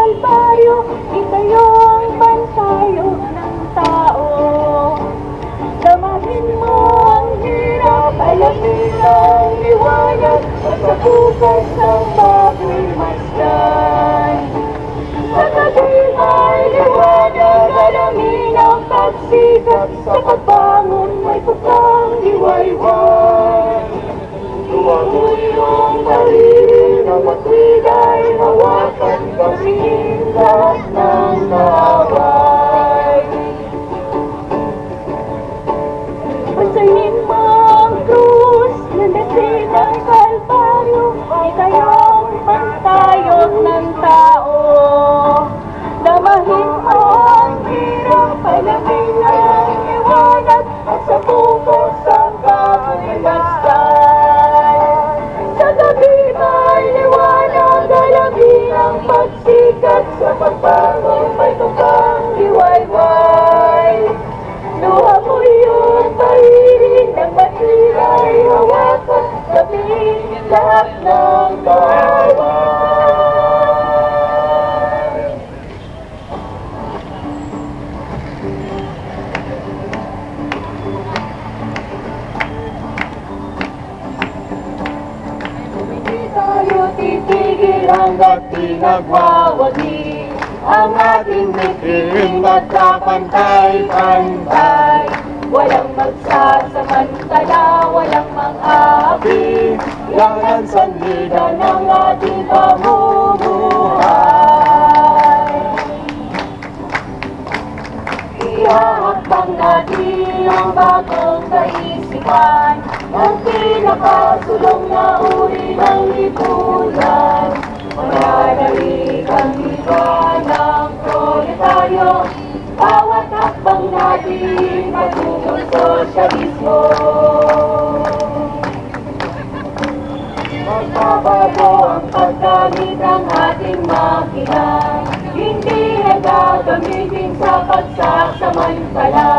kalbaryo, itayong pansayo ng tao. Damahin mo ang hirap, alamin ang liwanag, at sa bukas ng bago'y masdan. Sa gabi ay liwanag, alamin ang pagsikat, sa pagbangon may putang diwayway. Huwag mo iyong dalhin ang magbigay, hawakan kaming lahat ng kaway. Pasayin mo ang krus, landasin ang kalbaryo, itayong pantayog ng tao. Damahin mo ang hirap, alamin ang liwanag, at sa bukas ang bago'y masdan. Sa gabi may liwanag, alamin ang pagsikat, sa pagbangon may tukang liwayway. Luha mo iyong pahirin ng matibay, hawakan kaming lahat ng kaway. Hindi tayo titigil hanggat di nagwawagi, ang ating bituin magkapantay-pantay. Walang magsasamantala, walang mang-aapi, yan ang sandigan ng ating pamumuhay. Ihahakbang natin ang bagong kaisipan, ang pinakasulong na uri ng lipunan. Mananalig ang iba ng proletaryo, bawat hakbang natin patungong sosyalismo. Magbabago ang paggamit ng ating makina, hindi na gagamitin sa pagsasamantala.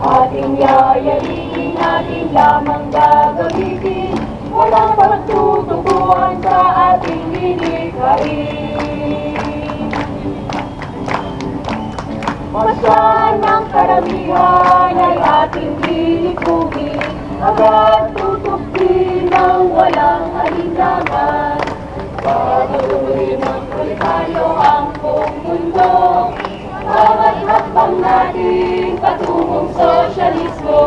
Ating yayainin, natin lamang gagamitin, walang pagtutubuan sa ating lilikhain. Masyan ang karamihan ay ating lilikugin, agad tutugin ng walang alinlangan. Pagatuloy ng proletaryo ang buong mundo, bawat hakbang natin patungong sosyalismo.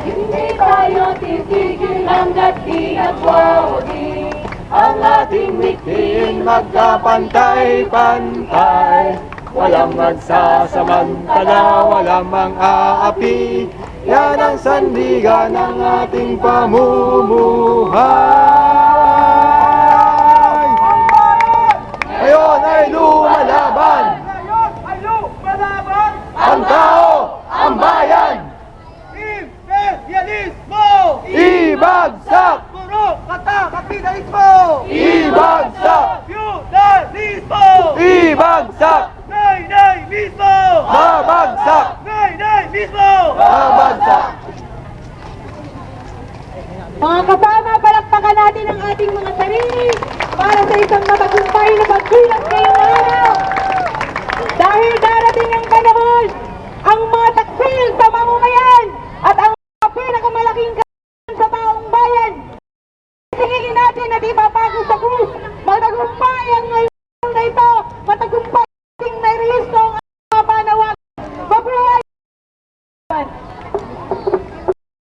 Hindi tayo titigil hanggat di nagwawagi, ang ating bituin magkapantay-pantay. Walang magsasamantala, walang mang-aapi, yan ang sandigan ng ating pamumuhay. Ngayon ay lumalaban ang tao, ang bayan. Imperialismo! Ibagsak! Puro kata kapitalismo! Ibagsak! Feudalismo! Ibagsak! Nay mismo! Babagsak! Nay mismo! Babagsak! Mga kasama, palakpakan natin ang ating mga sarili para sa isang matagumpay na pagkilat ngayong araw.